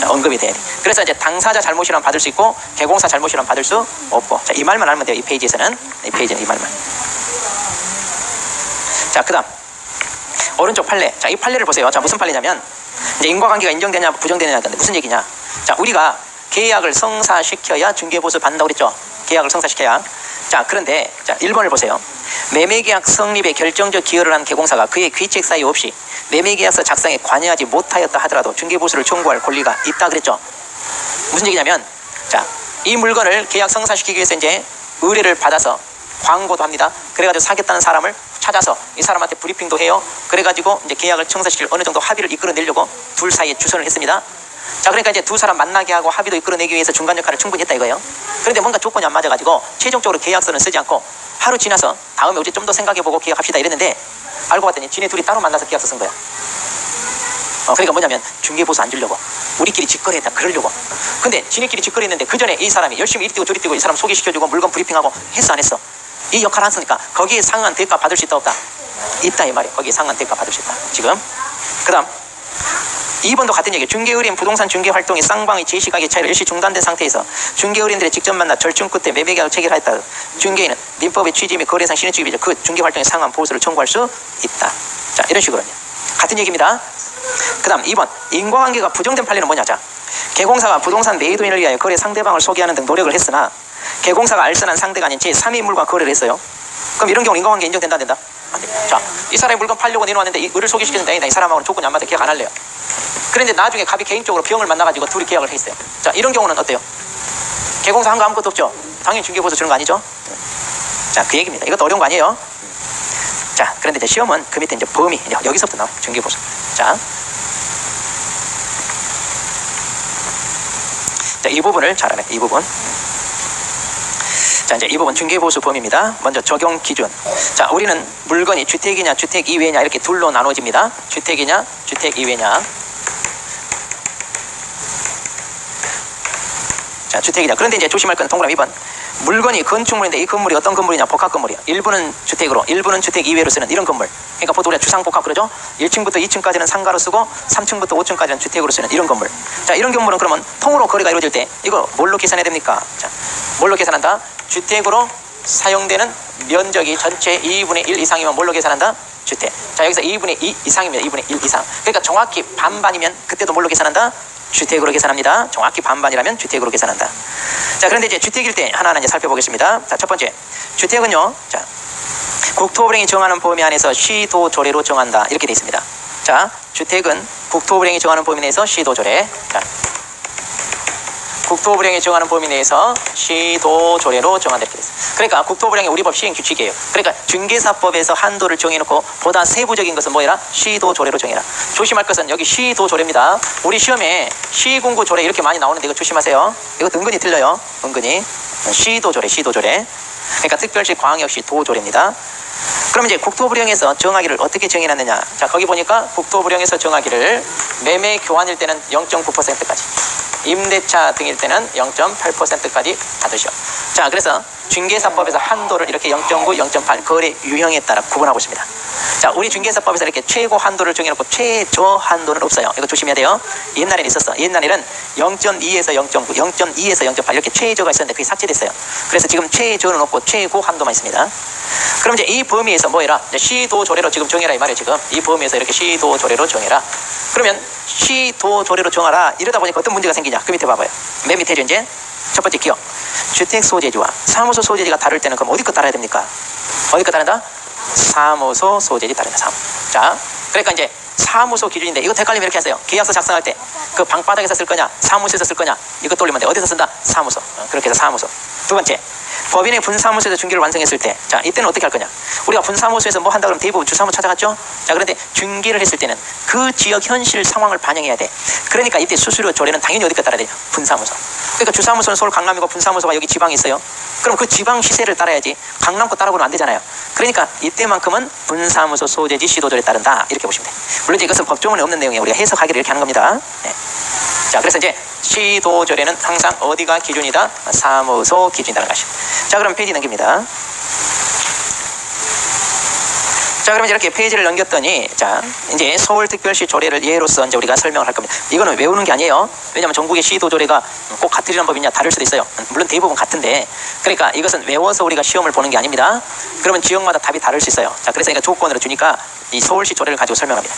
자, 언급이 돼야 돼. 그래서 이제 당사자 잘못이라면 받을 수 있고 개공사 잘못이라면 받을 수 없고 자, 이 말만 알면 돼요. 이 페이지에서는 이 페이지는 이 말만. 자 그 다음 오른쪽 판례. 자 이 판례를 보세요. 자 무슨 판례냐면 이제 인과관계가 인정되냐 부정되느냐 근데 무슨 얘기냐. 자 우리가 계약을 성사시켜야 중개보수 받는다고 그랬죠. 계약을 성사시켜야. 자 그런데 자 1번을 보세요. 매매계약 성립에 결정적 기여를 한 개공사가 그의 귀책 사유 없이 매매계약서 작성에 관여하지 못하였다 하더라도 중개보수를 청구할 권리가 있다 그랬죠. 무슨 얘기냐면 자 이 물건을 계약 성사시키기 위해서 이제 의뢰를 받아서 광고도 합니다. 그래가지고 사겠다는 사람을 찾아서 이 사람한테 브리핑도 해요. 그래가지고 이제 계약을 성사시킬 어느 정도 합의를 이끌어내려고 둘 사이에 주선을 했습니다. 자 그러니까 이제 두 사람 만나게 하고 합의도 이끌어내기 위해서 중간 역할을 충분히 했다 이거예요. 그런데 뭔가 조건이 안 맞아가지고 최종적으로 계약서는 쓰지 않고 하루 지나서 다음에 우리 좀 더 생각해보고 계약합시다 이랬는데 알고 봤더니 지네 둘이 따로 만나서 계약서 쓴 거야. 그러니까 뭐냐면 중개보수 안 주려고 우리끼리 직거래했다 그러려고. 근데 지네끼리 직거래했는데 그 전에 이 사람이 열심히 이리 뛰고 저리 뛰고 이 사람 소개시켜주고 물건 브리핑하고 했어 안 했어? 이 역할을 했으니까 거기에 상한 대가 받을 수 있다 없다? 있다 이 말이에요. 거기에 상한 대가 받을 수 있다. 지금 그 다음 2번도 같은 얘기예요. 중개의뢰인 부동산 중개 활동이 쌍방의 제시가격 차이로 일시 중단된 상태에서 중개의뢰인들이 직접 만나 절충 끝에 매매계약을 체결하였다. 중개인은 민법의 취지 및 거래상 신의주의비죠. 그 중개 활동에 상한 보수를 청구할 수 있다. 자, 이런 식으로요. 같은 얘기입니다. 그 다음 2번 인과관계가 부정된 판례는 뭐냐. 자, 개공사가 부동산 매도인을 위하여 거래 상대방을 소개하는 등 노력을 했으나 개공사가 알선한 상대가 아닌 제3인물과 거래를 했어요. 그럼 이런 경우는 인과관계 인정된다 안 된다? 안 됩니다. 자, 이 사람이 물건 팔려고 내놓았는데 의를 소개시키는데 나 이 사람하고는 조건이 안 맞아 계약 안 할래요. 그런데 나중에 갑이 개인적으로 병을 만나가지고 둘이 계약을 했어요. 자, 이런 경우는 어때요? 개공사 한 거 아무것도 없죠? 당연히 중개보수 주는 거 아니죠? 자, 그 얘기입니다. 이것도 어려운 거 아니에요? 자, 그런데 이제 시험은 그 밑에 이제 범위, 이제 여기서부터 나와요. 중개보수. 자, 이 부분을 잘 알아요. 이 부분. 자, 이제 이 부분 중개보수 범위입니다. 먼저 적용 기준. 자, 우리는 물건이 주택이냐 주택 이외냐 이렇게 둘로 나눠집니다. 주택이냐 주택 이외냐. 자, 주택이냐. 그런데 이제 조심할 건 동그라미 2번. 물건이 건축물인데 이 건물이 어떤 건물이냐? 복합 건물이야. 일부는 주택으로, 일부는 주택 이외로 쓰는 이런 건물. 그러니까 보통 우리가 주상복합 그러죠? 1층부터 2층까지는 상가로 쓰고 3층부터 5층까지는 주택으로 쓰는 이런 건물. 자, 이런 건물은 그러면 통으로 거래가 이루어질 때 이거 뭘로 계산해야 됩니까? 자, 뭘로 계산한다? 주택으로 사용되는 면적이 전체 2분의 1 이상이면 뭘로 계산한다? 주택. 자, 여기서 2분의 2 이상입니다. 2분의 1 이상. 그러니까 정확히 반반이면 그때도 뭘로 계산한다? 주택으로 계산합니다. 정확히 반반이라면 주택으로 계산한다. 자, 그런데 이제 주택일 때 하나하나 이제 살펴보겠습니다. 자, 첫 번째. 주택은요. 자, 국토부령이 정하는 범위 안에서 시도조례로 정한다. 이렇게 돼 있습니다. 자, 주택은 국토부령이 정하는 범위 내에서 시도조례. 자, 국토부령이 정하는 범위 내에서 시도조례로 정한다. 이렇게 돼 있습니다. 그러니까 국토부령이 우리 법 시행 규칙이에요. 그러니까 중개사법에서 한도를 정해놓고 보다 세부적인 것은 뭐해라? 시도조례로 정해라. 조심할 것은 여기 시도조례입니다. 우리 시험에 시군구조례 이렇게 많이 나오는데 이거 조심하세요. 이거 은근히 틀려요. 은근히. 시도조례, 시도조례. 그러니까 특별시 광역시 도조례입니다. 그럼 이제 국토부령에서 정하기를 어떻게 정해놨느냐. 자, 거기 보니까 국토부령에서 정하기를 매매 교환일 때는 0.9%까지, 임대차 등일 때는 0.8%까지 받으시오. 자, 그래서 중개사법에서 한도를 이렇게 0.9, 0.8 거래 유형에 따라 구분하고 있습니다. 자, 우리 중개사법에서 이렇게 최고 한도를 정해놓고 최저 한도는 없어요. 이거 조심해야 돼요. 옛날에는 있었어. 옛날에는 0.2에서 0.9, 0.2에서 0.8 이렇게 최저가 있었는데 그게 삭제됐어요. 그래서 지금 최저는 없고 최고 한도만 있습니다. 그럼 이제 이 범위에서 뭐해라? 시도조례로 지금 정해라 이 말이에요. 지금 이 범위에서 이렇게 시도조례로 정해라. 그러면 시도조례로 정하라. 이러다 보니까 어떤 문제가 생기냐? 그 밑에 봐봐요. 맨 밑에죠. 이제 첫 번째 기억. 주택 소재지와 사무소 소재지가 다를 때는 그럼 어디 거 따라야 됩니까? 어디 거 따른다? 사무소 소재지 따른다. 자, 그러니까 이제 사무소 기준인데 이거 헷갈리면 이렇게 하세요. 계약서 작성할 때 그 방바닥에서 쓸 거냐 사무소에서 쓸 거냐 이거 돌리면 돼. 어디서 쓴다? 사무소. 그렇게 해서 사무소. 두 번째, 법인의 분사무소에서 중개를 완성했을 때, 자, 이때는 어떻게 할 거냐? 우리가 분사무소에서 뭐 한다 그러면 대부분 주사무 찾아갔죠? 자, 그런데 중개를 했을 때는 그 지역 현실 상황을 반영해야 돼. 그러니까 이때 수수료 조례는 당연히 어디까 따라야 되냐? 분사무소. 그러니까 주사무소는 서울 강남이고 분사무소가 여기 지방에 있어요. 그럼 그 지방 시세를 따라야지 강남 거 따라보면 안 되잖아요. 그러니까 이때만큼은 분사무소 소재지 시도조례에 따른다. 이렇게 보시면 돼. 물론 이것은 법조문에 없는 내용이에요. 우리가 해석하기를 이렇게 하는 겁니다. 네. 자, 그래서 이제 시도조례는 항상 어디가 기준이다? 사무소 기준이라는 것이. 자, 그럼 페이지 넘깁니다. 자, 그러면 이렇게 페이지를 넘겼더니, 자, 이제 서울특별시 조례를 예로서 이제 우리가 설명을 할 겁니다. 이거는 외우는 게 아니에요. 왜냐하면 전국의 시도조례가 꼭 같으리란 법이냐 다를 수도 있어요. 물론 대부분 같은데, 그러니까 이것은 외워서 우리가 시험을 보는 게 아닙니다. 그러면 지역마다 답이 다를 수 있어요. 자, 그래서 조건으로 주니까 이 서울시 조례를 가지고 설명합니다.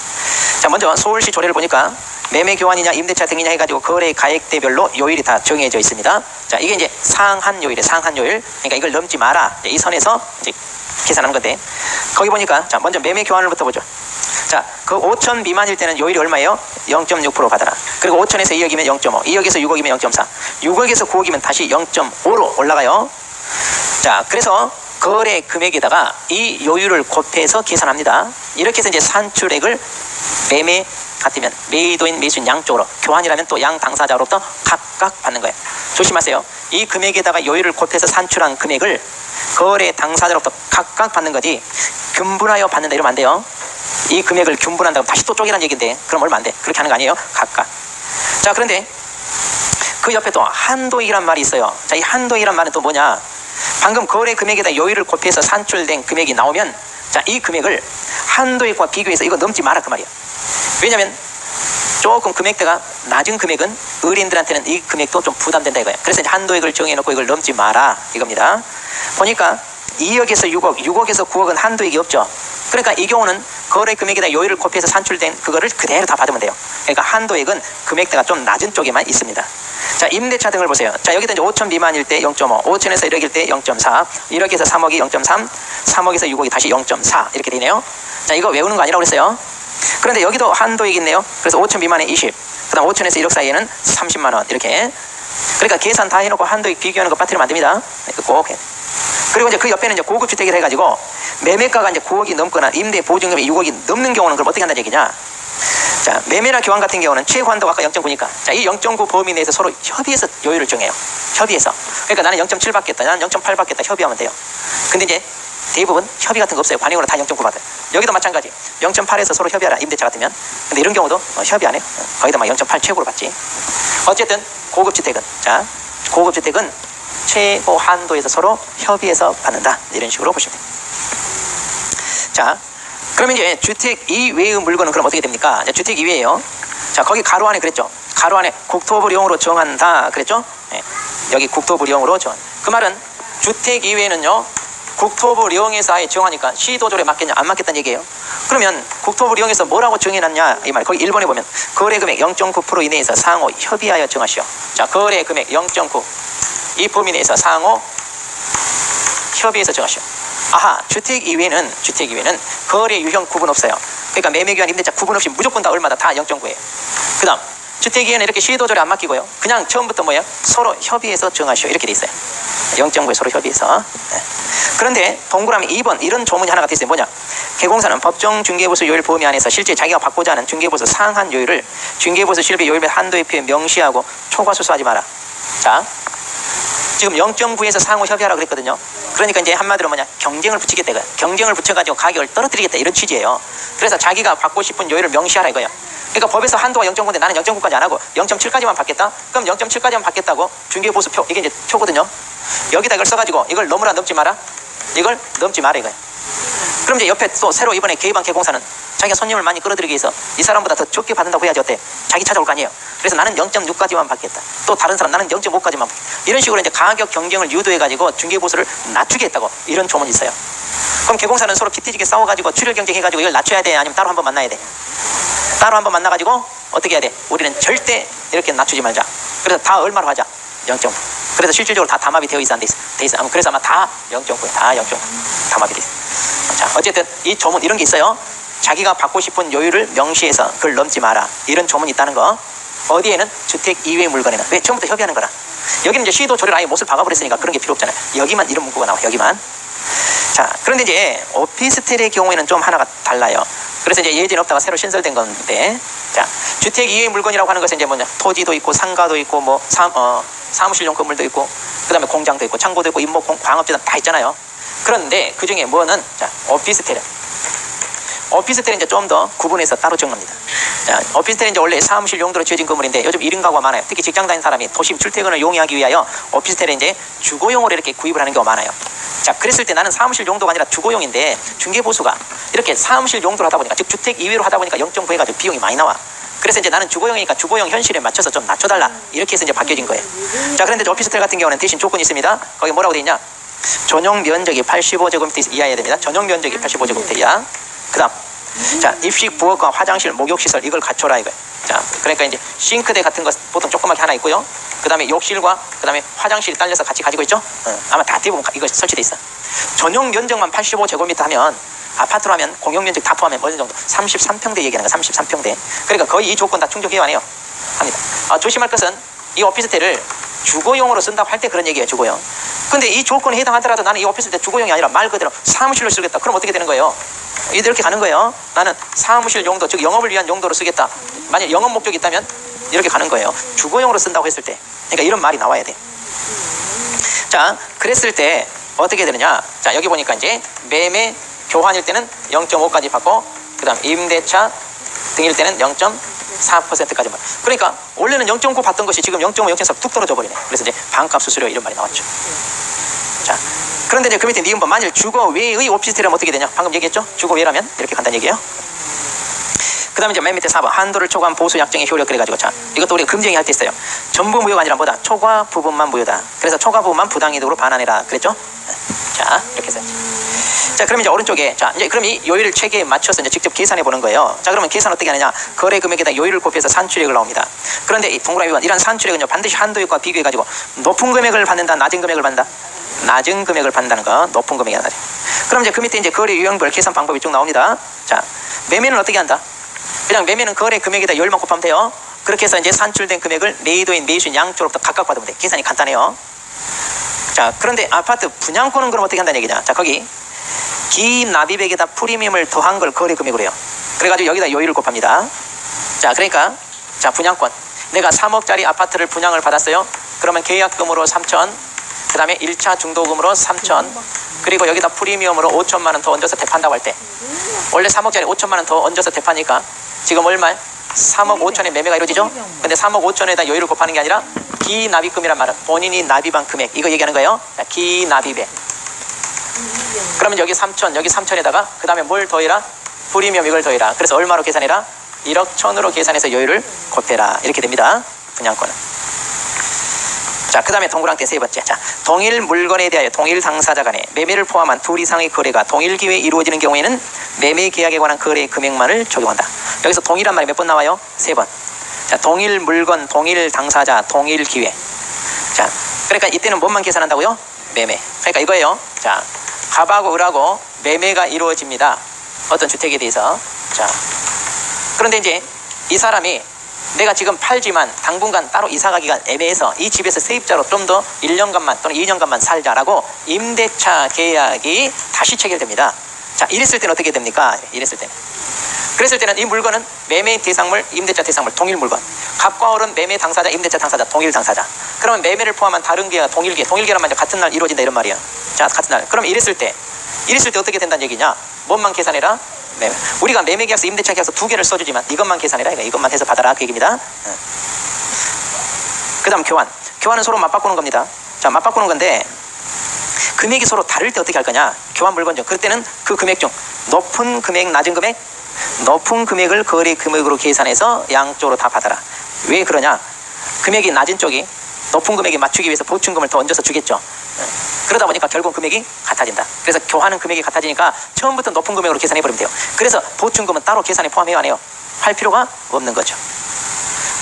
자, 먼저 서울시 조례를 보니까 매매 교환이냐 임대차 등이냐 해가지고 거래 가액대별로 요일이 다 정해져 있습니다. 자, 이게 이제 상한 요일에 상한 요일. 그러니까 이걸 넘지 마라. 이 선에서 이제 계산하는 건데, 거기 보니까 자, 먼저 매매 교환을부터 보죠. 자, 그 5천 미만일 때는 요일이 얼마예요? 0.6% 받아라. 그리고 5천에서 2억이면 0.5, 2억에서 6억이면 0.4, 6억에서 9억이면 다시 0.5로 올라가요. 자, 그래서 거래 금액에다가 이 요율을 곱해서 계산합니다. 이렇게 해서 이제 산출액을 매매 같으면 매도인 매수인 양쪽으로, 교환이라면 또 양 당사자로부터 각각 받는 거예요. 조심하세요. 이 금액에다가 요율을 곱해서 산출한 금액을 거래 당사자로부터 각각 받는 거지 균분하여 받는다 이러면 안 돼요. 이 금액을 균분한다고 다시 또 쪼개라는 얘기인데 그럼 얼마 안 돼. 그렇게 하는 거 아니에요. 각각. 자, 그런데 그 옆에 또 한도이란 말이 있어요. 자, 이 한도이란 말은 또 뭐냐? 방금 거래 금액에다 요율을 곱해서 산출된 금액이 나오면 자, 이 금액을 한도액과 비교해서 이거 넘지 마라 그 말이야. 왜냐면 조금 금액대가 낮은 금액은 의뢰인들한테는 이 금액도 좀 부담된다 이거야. 그래서 이제 한도액을 정해놓고 이걸 넘지 마라 이겁니다. 보니까 2억에서 6억, 6억에서 9억은 한도액이 없죠. 그러니까 이 경우는 거래 금액에다 요율을 곱해서 산출된 그거를 그대로 다 받으면 돼요. 그러니까 한도액은 금액대가 좀 낮은 쪽에만 있습니다. 자, 임대차 등을 보세요. 자, 여기다 이제 5천 미만일 때 0.5, 5천에서 1억일 때 0.4, 1억에서 3억이 0.3, 3억에서 6억이 다시 0.4 이렇게 되네요. 자, 이거 외우는 거 아니라고 그랬어요. 그런데 여기도 한도액이 있네요. 그래서 5천 미만에 20, 그 다음 5천에서 1억 사이에는 30만 원 이렇게. 그러니까 계산 다 해놓고 한도액 비교하는 거 빠뜨리면 안 됩니다. 꼭 해. 그리고 이제 그 옆에는 이제 고급 주택이라 해가지고 매매가가 이제 9억이 넘거나 임대 보증금이 6억이 넘는 경우는 그걸 어떻게 한다는 얘기냐. 자, 매매나 교환 같은 경우는 최고한도가 아까 0.9니까 자, 이 0.9 범위 내에서 서로 협의해서 요율을 정해요. 협의해서. 그러니까 나는 0.7 받겠다, 나는 0.8 받겠다 협의하면 돼요. 근데 이제 대부분 협의 같은 거 없어요. 관행으로 다 0.9 받아요. 여기도 마찬가지. 0.8에서 서로 협의하라 임대차 같으면. 근데 이런 경우도 협의 안 해요. 거기다 막 0.8 최고로 받지. 어쨌든 고급 주택은 자, 고급 주택은 최고 한도에서 서로 협의해서 받는다. 이런 식으로 보시면 돼요. 자, 그러면 이제 주택 이외의 물건은 그럼 어떻게 됩니까? 이제 주택 이외에요. 자, 거기 가로 안에 그랬죠. 가로 안에 국토부령으로 정한다 그랬죠. 네. 여기 국토부령으로 정한. 그 말은 주택 이외에는요 국토부령에서 아예 정하니까 시도조례 맞겠냐 안 맞겠다는 얘기예요. 그러면 국토부령에서 뭐라고 정해놨냐 이 말. 거기 1번에 보면 거래금액 0.9% 이내에서 상호 협의하여 정하시오. 자, 거래금액 0.9 이 범위 내에서 상호 협의해서 정하시오. 아하, 주택 이외에는 거래 유형 구분 없어요. 그러니까 매매교환 임대차 구분 없이 무조건 다 얼마다 다 0.9예요. 그 다음 주택 이외에는 이렇게 시도조례 안 맡기고요. 그냥 처음부터 뭐예요? 서로 협의해서 정하시오 이렇게 돼 있어요. 0.9에 서로 협의해서. 네. 그런데 동그라미 2번 이런 조문이 하나가 돼 있어요. 뭐냐? 개공사는 법정 중개보수 요율 범위 안에서 실제 자기가 받고자 하는 중개보수 상한 요율을 중개보수 실비 요율 및 한도의 표에 명시하고 초과수수하지 마라. 자, 지금 0.9에서 상호 협의하라고 그랬거든요. 그러니까 이제 한마디로 뭐냐? 경쟁을 붙이겠다 이거야. 경쟁을 붙여가지고 가격을 떨어뜨리겠다 이런 취지예요. 그래서 자기가 받고 싶은 요율을 명시하라 이거야. 그러니까 법에서 한도가 0.9인데 나는 0.9까지 안 하고 0.7까지만 받겠다? 그럼 0.7까지만 받겠다고 중개보수표 이게 이제 표거든요. 여기다 이걸 써가지고 이걸 넘으라 넘지 마라. 이걸 넘지 마라 이거야. 그럼 이제 옆에 또 새로 이번에 개입한 개공사는 자기가 손님을 많이 끌어들이기 위해서 이 사람보다 더 적게 받는다고 해야지 어때? 자기 찾아올 거 아니에요. 그래서 나는 0.6까지만 받겠다. 또 다른 사람 나는 0.5까지만 받겠다. 이런 식으로 이제 가격 경쟁을 유도해가지고 중개보수를 낮추게 했다고 이런 조문이 있어요. 그럼 개공사는 서로 피티지게 싸워가지고 출혈 경쟁해가지고 이걸 낮춰야 돼? 아니면 따로 한번 만나야 돼? 따로 한번 만나가지고 어떻게 해야 돼? 우리는 절대 이렇게 낮추지 말자. 그래서 다 얼마로 하자? 0.9. 그래서 실질적으로 다 담합이 되어 있어 안 돼 있어? 그래서 아마 다 0.9야. 다 0.9. 담합이 돼 있어. 자, 어쨌든 이 조문 이런 게 있어요. 자기가 받고 싶은 요율을 명시해서 그걸 넘지 마라. 이런 조문이 있다는 거. 어디에는? 주택 이외의 물건에는. 왜? 처음부터 협의하는 거라. 여기는 이제 시도 조례를 아예 못을 박아버렸으니까 그런 게 필요 없잖아요. 여기만 이런 문구가 나와. 여기만. 자, 그런데 이제 오피스텔의 경우에는 좀 하나가 달라요. 그래서 이제 예전에 없다가 새로 신설된 건데, 자, 주택 이외의 물건이라고 하는 것은 이제 뭐냐? 토지도 있고 상가도 있고 뭐 사무실용 건물도 있고 그다음에 공장도 있고 창고도 있고 임목 광업재단 다 있잖아요. 그런데 그 중에 뭐는 자, 오피스텔은 이제 좀 더 구분해서 따로 정합니다. 자, 오피스텔은 이제 원래 사무실 용도로 지어진 건물인데 요즘 1인 가구가 많아요. 특히 직장 다니는 사람이 도심 출퇴근을 용이하기 위하여 오피스텔에 이제 주거용으로 이렇게 구입을 하는 경우가 많아요. 자, 그랬을 때 나는 사무실 용도가 아니라 주거용인데 중개보수가 이렇게 사무실 용도로 하다 보니까 즉 주택 이외로 하다 보니까 0.9 해가지고 비용이 많이 나와. 그래서 이제 나는 주거용이니까 주거용 현실에 맞춰서 좀 낮춰달라 이렇게 해서 이제 바뀌어진 거예요. 자, 그런데 이제 오피스텔 같은 경우는 대신 조건이 있습니다. 거기 뭐라고 돼 있냐? 전용 면적이 85제곱미터 이하여야 됩니다. 전용 면적이 85제곱미터 이하. 그 다음 자, 입식 부엌과 화장실 목욕시설 이걸 갖춰라 이거예요. 자, 그러니까 이제 싱크대 같은 거 보통 조그맣게 하나 있고요. 그 다음에 욕실과 그 다음에 화장실이 딸려서 같이 가지고 있죠. 아마 다 대부분 이거 설치돼 있어. 전용 면적만 85제곱미터 하면 아파트로 하면 공용 면적 다 포함하면 어느 정도 33평대 얘기하는 거야. 33평대. 그러니까 거의 이 조건 다 충족해야 하네요. 합니다. 조심할 것은 이 오피스텔을 주거용으로 쓴다고 할 때 그런 얘기예요. 주거용. 근데 이 조건에 해당하더라도 나는 이 오피스텔 주거용이 아니라 말 그대로 사무실로 쓰겠다. 그럼 어떻게 되는 거예요? 이렇게 가는 거예요. 나는 사무실 용도 즉 영업을 위한 용도로 쓰겠다. 만약 영업 목적이 있다면 이렇게 가는 거예요. 주거용으로 쓴다고 했을 때. 그러니까 이런 말이 나와야 돼. 자, 그랬을 때 어떻게 되느냐? 자, 여기 보니까 이제 매매 교환일 때는 0.5까지 받고 그 다음 임대차 등일 때는 0.4%까지 받고. 그러니까 원래는 0.9 받던 것이 지금 0.5, 0.4 뚝 떨어져 버리네. 그래서 이제 반값 수수료 이런 말이 나왔죠. 자, 그런데 이제 그 밑에 니은번 만일 주거 외의 오피스텔이라면 어떻게 되냐? 방금 얘기했죠? 주거 외라면 이렇게 간단히 얘기해요. 그 다음에 이제 맨 밑에 4번 한도를 초과한 보수 약정의 효력 그래가지고 자 이것도 우리가 금쟁이 할 때 있어요. 전부 무효가 아니라 뭐다? 초과 부분만 무효다. 그래서 초과 부분만 부당이득으로 반환해라 그랬죠? 자 이렇게 해서 자 그럼 이제 오른쪽에 자 이제 그럼 이 요율 체계에 맞춰서 이제 직접 계산해 보는 거예요. 자 그러면 계산 어떻게 하느냐? 거래 금액에다 요율을 곱해서 산출액을 나옵니다. 그런데 이 동그라미 1번 이런 산출액은요 반드시 한도액과 비교해 가지고 높은 금액을 받는다, 낮은 금액을 받는다. 낮은 금액을 받는다는 거 높은 금액이 낮은. 그럼 이제 그 밑에 이제 거래 유형별 계산 방법이 쭉 나옵니다. 자 매매는 어떻게 한다? 그냥 매매는 거래 금액에다 요율만 곱하면 돼요. 그렇게 해서 이제 산출된 금액을 매도인 매수인 양쪽으로부터 각각 받으면 돼. 계산이 간단해요. 자 그런데 아파트 분양권은 그럼 어떻게 한다는 얘기냐? 자 거기 기납입액에다 프리미엄을 더한 걸 거래 금액으로 해요. 그래가지고 여기다 요율을 곱합니다. 자 그러니까 자 분양권 내가 3억짜리 아파트를 분양을 받았어요. 그러면 계약금으로 3천, 그 다음에 1차 중도금으로 3천, 그리고 여기다 프리미엄으로 5천만 원 더 얹어서 대판다고 할 때 원래 3억짜리 5천만 원 더 얹어서 대파니까 지금 얼마? 3억 5천에 매매가 이루어지죠? 근데 3억 5천에다 요율을 곱하는 게 아니라 기납입금이란 말은 본인이 납입한 금액 이거 얘기하는 거예요. 자, 기납입액. 그러면 여기 3천 여기 3천에다가 그 다음에 뭘 더해라? 프리미엄 이걸 더해라. 그래서 얼마로 계산해라? 1억 1천으로 계산해서 요율을 곱해라. 이렇게 됩니다. 분양권은. 자, 그 다음에 동그랑땡 세 번째. 자, 동일 물건에 대하여 동일 당사자 간에 매매를 포함한 둘 이상의 거래가 동일 기회에 이루어지는 경우에는 매매 계약에 관한 거래 금액만을 적용한다. 여기서 동일한 말이 몇 번 나와요? 3번. 자, 동일 물건, 동일 당사자, 동일 기회. 자, 그러니까 이때는 뭔만 계산한다고요? 매매. 그러니까 이거예요. 자, 갑하고 을하고 매매가 이루어집니다. 어떤 주택에 대해서. 자, 그런데 이제 이 사람이 내가 지금 팔지만 당분간 따로 이사가기가 애매해서 이 집에서 세입자로 좀 더 1년간만 또는 2년간만 살자라고 임대차 계약이 다시 체결됩니다. 자, 이랬을 때는 어떻게 됩니까? 이랬을 때는. 그랬을 때는 이 물건은 매매 대상물, 임대차 대상물, 동일 물건. 갑과 을은 매매 당사자, 임대차 당사자, 동일 당사자. 그러면 매매를 포함한 다른 계약, 동일 계약. 동일 계약만 같은 날 이루어진다 이런 말이에요. 자, 같은 날. 그럼 이랬을 때 어떻게 된다는 얘기냐? 뭔만 계산해라? 매매. 우리가 매매 계약서, 임대차 계약서 두 개를 써주지만 이것만 계산해라. 이것만 해서 받아라 그 얘기입니다. 그 다음 교환. 교환은 서로 맞바꾸는 겁니다. 자, 맞바꾸는 건데 금액이 서로 다를 때 어떻게 할 거냐? 교환 물건 중. 그때는 그 금액 중 높은 금액, 낮은 금액, 높은 금액을 거래 금액으로 계산해서 양쪽으로 다 받아라. 왜 그러냐? 금액이 낮은 쪽이 높은 금액에 맞추기 위해서 보충금을 더 얹어서 주겠죠. 그러다 보니까 결국 금액이 같아진다. 그래서 교환은 금액이 같아지니까 처음부터 높은 금액으로 계산해버리면 돼요. 그래서 보충금은 따로 계산에 포함해요 안 해요? 할 필요가 없는 거죠.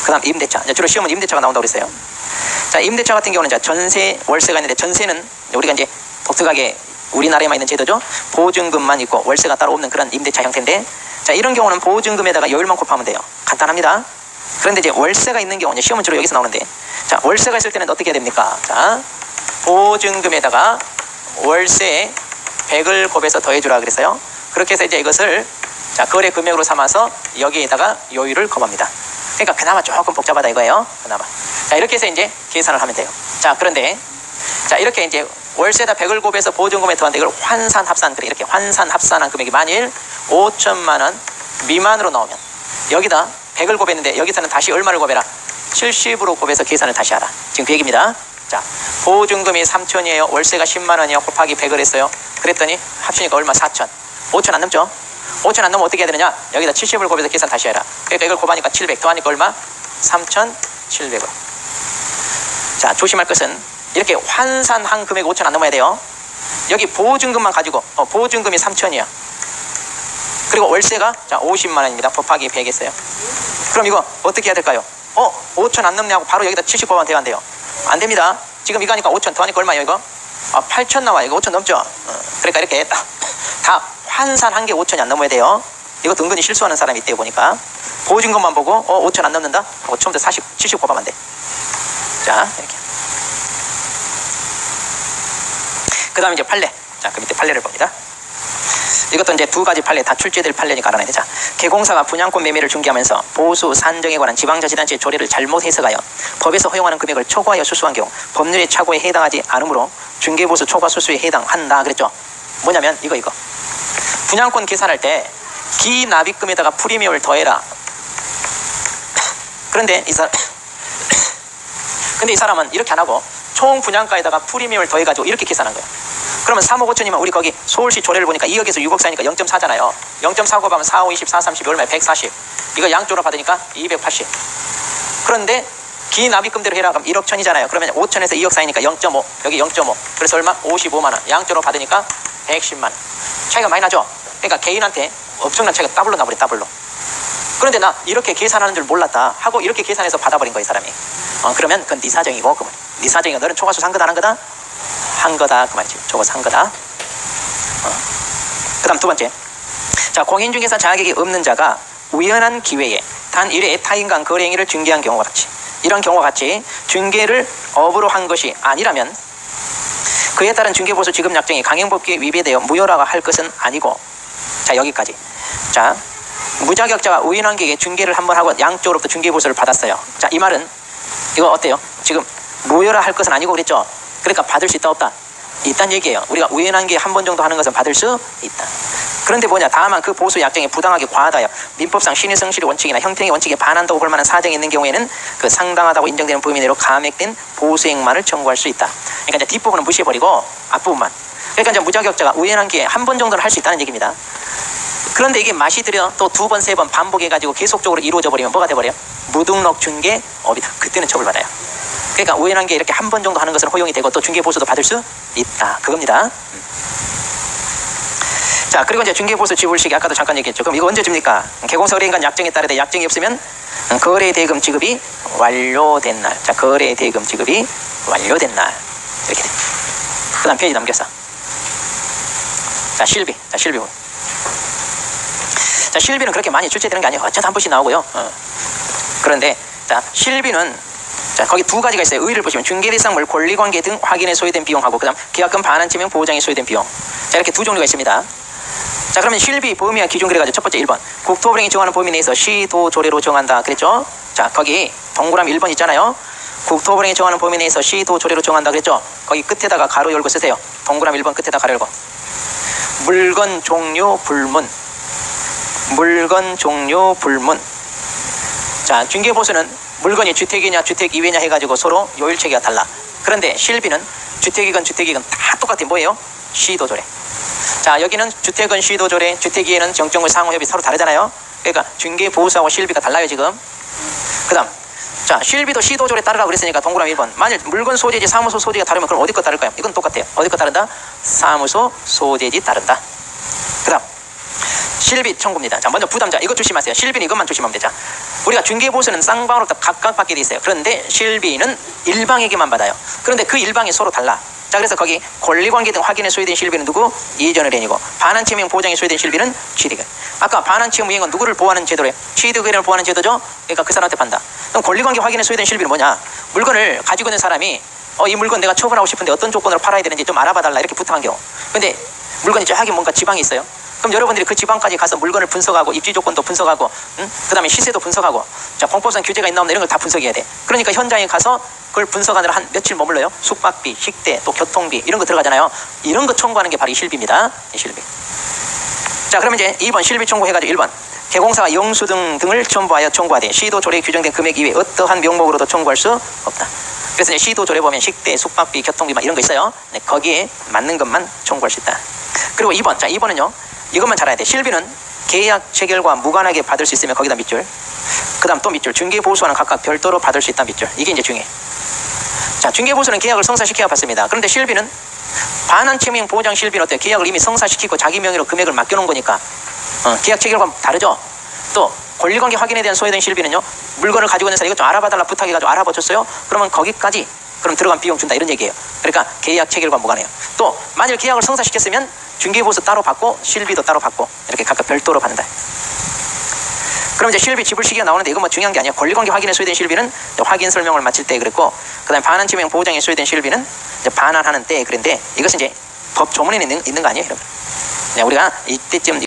그 다음 임대차. 주로 시험은 임대차가 나온다고 그랬어요. 자, 임대차 같은 경우는 이제 전세, 월세가 있는데 전세는 우리가 이제 독특하게 우리나라에만 있는 제도죠. 보증금만 있고 월세가 따로 없는 그런 임대차 형태인데 자, 이런 경우는 보증금에다가 요율만 곱하면 돼요. 간단합니다. 그런데 이제 월세가 있는 경우는 시험은 주로 여기서 나오는데 자, 월세가 있을 때는 어떻게 해야 됩니까? 자, 보증금에다가 월세 100을 곱해서 더해주라 그랬어요. 그렇게 해서 이제 이것을 자, 거래 금액으로 삼아서 여기에다가 요율을 곱합니다. 그러니까 그나마 조금 복잡하다 이거예요. 그나마. 자, 이렇게 해서 이제 계산을 하면 돼요. 자, 그런데 자, 이렇게 이제 월세에다 100을 곱해서 보증금에 더한데 이걸 환산합산, 그래 이렇게 환산합산한 금액이 만일 5천만 원 미만으로 나오면 여기다 100을 곱했는데 여기서는 다시 얼마를 곱해라? 70으로 곱해서 계산을 다시 하라. 지금 그 얘기입니다. 자, 보증금이 3천이에요. 월세가 10만 원이요. 곱하기 100을 했어요. 그랬더니 합치니까 얼마? 4천. 5천 안 넘죠? 5천 안 넘으면 어떻게 해야 되느냐? 여기다 70을 곱해서 계산 다시 해라. 그러니까 이걸 곱하니까 700 더하니까 얼마? 3,700원. 자, 조심할 것은 이렇게 환산한 금액 5천 안 넘어야 돼요. 여기 보증금만 가지고 보증금이 3천이야. 그리고 월세가 자 50만 원입니다. 곱하기 100 했어요. 그럼 이거 어떻게 해야 될까요? 5천 안 넘냐고 바로 여기다 70 곱하면 돼요, 안 돼요? 안 됩니다. 지금 이거 하니까 5천 더하니까 얼마예요 이거? 8천 나와요. 이거 5천 넘죠? 그러니까 이렇게 다 환산한 게 5천이 안 넘어야 돼요. 이것도 은근히 실수하는 사람이 있대요 보니까. 보증금만 보고 5천 안 넘는다? 하고 처음부터 70 곱하면 안 돼. 자, 이렇게. 그 다음에 이제 판례. 자, 그 밑에 판례를 봅니다. 이것도 이제 두 가지 판례 다 출제될 판례니까 알아내야 되자. 개공사가 분양권 매매를 중개하면서 보수 산정에 관한 지방자치단체의 조례를 잘못 해석하여 법에서 허용하는 금액을 초과하여 수수한 경우 법률의 착오에 해당하지 않으므로 중개보수 초과 수수에 해당한다 그랬죠. 뭐냐면 이거 분양권 계산할 때 기납입금에다가 프리미엄을 더해라. 그런데 이 사람은 이렇게 안 하고 총 분양가에다가 프리미엄을 더해가지고 이렇게 계산한 거예요. 그러면 3억 5천이면 우리 거기 서울시 조례를 보니까 2억에서 6억 사이니까 0.4잖아요. 0.4 곱하면 4, 5, 20, 4, 30이 얼마야? 140. 이거 양쪽으로 받으니까 280. 그런데 기납입금대로 해라 그럼 1억 1천이잖아요. 그러면 5천에서 2억 사이니까 0.5. 여기 0.5. 그래서 얼마? 55만 원. 양쪽으로 받으니까 110만 원. 차이가 많이 나죠? 그러니까 개인한테 엄청난 차이가 더블로 나버려, 더블로. 그런데 나 이렇게 계산하는 줄 몰랐다 하고 이렇게 계산해서 받아버린 거예요, 사람이. 그러면 그건 네 사정이고, 그러면 네 사정이고 너는 초과수 산 거다, 안 한 거다? 한 거다, 그 말이지. 초과수 한 거다. 그 다음 두 번째. 자, 공인중개사 자격이 없는 자가 우연한 기회에 단 1회 타인 간 거래 행위를 중개한 경우와 같이, 이런 경우와 같이 중개를 업으로 한 것이 아니라면 그에 따른 중개보수 지급 약정이 강행법규에 위배되어 무효라고 할 것은 아니고. 자, 여기까지. 자, 무자격자가 우연한 기회에 중개를 한번 하고 양쪽으로부터 중개보수를 받았어요. 자, 이 말은 이거 어때요? 지금 무효라 할 것은 아니고 그랬죠? 그러니까 받을 수 있다, 없다? 있다는 얘기예요. 우리가 우연한 기회에 한 번 정도 하는 것은 받을 수 있다. 그런데 뭐냐, 다만 그 보수 약정이 부당하게 과하다요. 민법상 신의 성실의 원칙이나 형평의 원칙에 반한다고 볼 만한 사정이 있는 경우에는 그 상당하다고 인정되는 범위 내로 감액된 보수액만을 청구할 수 있다. 그러니까 이제 뒷부분은 무시해버리고 앞부분만. 그러니까 이제 무자격자가 우연한 기회에 한 번 정도는 할 수 있다는 얘기입니다. 그런데 이게 맛이 들여 또 두 번, 세 번 반복해가지고 계속적으로 이루어져 버리면 뭐가 돼버려요? 무등록 중개업이다. 그때는 처벌받아요. 그러니까 우연한 게 이렇게 한 번 정도 하는 것은 허용이 되고 또 중개보수도 받을 수 있다. 그겁니다. 자, 그리고 이제 중개보수 지불 시기 아까도 잠깐 얘기했죠. 그럼 이거 언제 줍니까? 개공서 거래인간 약정에 따르되 약정이 없으면 거래대금 지급이 완료된 날. 자, 거래대금 지급이 완료된 날. 이렇게 돼. 그 다음 페이지 넘겼어. 자, 실비. 자, 실비. 자, 실비는 그렇게 많이 출제되는 게 아니에요. 어쩌다 한 번씩 나오고요. 그런데 자, 실비는 자, 거기 두 가지가 있어요. 의의를 보시면 중개대상물 권리관계 등 확인에 소요된 비용하고 그 다음 계약금 반환 지명 보장에 소요된 비용. 자, 이렇게 두 종류가 있습니다. 자, 그러면 실비 범위와 기준 그래가지고 첫 번째 1번 국토부령이 정하는 범위 내에서 시도 조례로 정한다 그랬죠. 자, 거기 동그라미 1번 있잖아요. 국토부령이 정하는 범위 내에서 시도 조례로 정한다 그랬죠. 거기 끝에다가 가로 열고 쓰세요. 동그라미 1번 끝에다 가로 열고. 물건 종류 불문. 물건 종류 불문. 자, 중개보수는 물건이 주택이냐 주택 이외냐 해가지고 서로 요일 체계가 달라. 그런데 실비는 주택이건 주택이건 다 똑같아. 뭐예요? 시도조례. 자, 여기는 주택은 시도조례, 주택 이외는 정정물 상호협의 서로 다르잖아요. 그러니까 중개보수하고 실비가 달라요 지금. 그 다음 자, 실비도 시도조례 따르라고 그랬으니까 동그라미 1번. 만일 물건 소재지 사무소 소재가 다르면 그럼 어디 거 따를까요? 이건 똑같아요. 어디 거 따른다? 사무소 소재지 따른다. 그 다음 실비 청구입니다. 자, 먼저 부담자 이거 조심하세요. 실비는 이것만 조심하면 되죠. 우리가 중개보수는 쌍방으로 각각 받게 돼 있어요. 그런데 실비는 일방에게만 받아요. 그런데 그 일방이 서로 달라. 자, 그래서 거기 권리관계 등 확인에 소요된 실비는 누구? 이전의 렌이고 반환채무형 보장에 소요된 실비는 취득. 아까 반환채무형은 누구를 보호하는 제도래요? 취득의뢰를 보호하는 제도죠. 그러니까 그 사람한테 판다. 그럼 권리관계 확인에 소요된 실비는 뭐냐? 물건을 가지고 있는 사람이 이 물건 내가 처분하고 싶은데 어떤 조건으로 팔아야 되는지 좀 알아봐달라 이렇게 부탁한 경우. 근데 물건이 저기 뭔가 지방이 있어요. 그럼 여러분들이 그 지방까지 가서 물건을 분석하고 입지 조건도 분석하고 그 다음에 시세도 분석하고 자, 공법상 규제가 있나 없나 이런 걸 다 분석해야 돼. 그러니까 현장에 가서 그걸 분석하느라 한 며칠 머물러요. 숙박비, 식대, 또 교통비 이런 거 들어가잖아요. 이런 거 청구하는 게 바로 이 실비입니다. 이 실비. 자, 그러면 이제 2번 실비 청구해가지고 1번 개공사가 영수증 등을 첨부하여 청구하되 시도 조례에 규정된 금액 이외에 어떠한 명목으로도 청구할 수 없다. 그래서 이제 시도 조례 보면 식대, 숙박비, 교통비 막 이런 거 있어요. 네, 거기에 맞는 것만 청구할 수 있다. 그리고 2번. 자, 2번은요. 이것만 잘 알아야 돼. 실비는 계약 체결과 무관하게 받을 수 있으면 거기다 밑줄. 그 다음 또 밑줄. 중개보수와는 각각 별도로 받을 수 있다 밑줄. 이게 이제 중요해. 자, 중개보수는 계약을 성사시켜야 받습니다. 그런데 실비는 반환채무형 보장 실비는 어때요? 계약을 이미 성사시키고 자기 명의로 금액을 맡겨놓은 거니까 계약 체결과 다르죠. 또 권리관계 확인에 대한 소요된 실비는요. 물건을 가지고 있는 사람 이것 좀 알아봐달라 부탁해가지고 알아봐줬어요. 그러면 거기까지 그럼 들어간 비용 준다 이런 얘기예요. 그러니까 계약 체결과 무관해요. 또 만일 계약을 성사시켰으면 중개보수 따로 받고 실비도 따로 받고 이렇게 각각 별도로 받는다. 그럼 이제 실비 지불 시기가 나오는데 이건 뭐 중요한 게 아니에요. 권리관계 확인에 소요된 실비는 확인 설명을 마칠 때 그랬고 그다음에 반환채무형 보장에 소요된 실비는 이제 반환하는 때 그런데 이것은 이제 법 조문에 있는 거 아니에요, 여러분. 우리가 이때쯤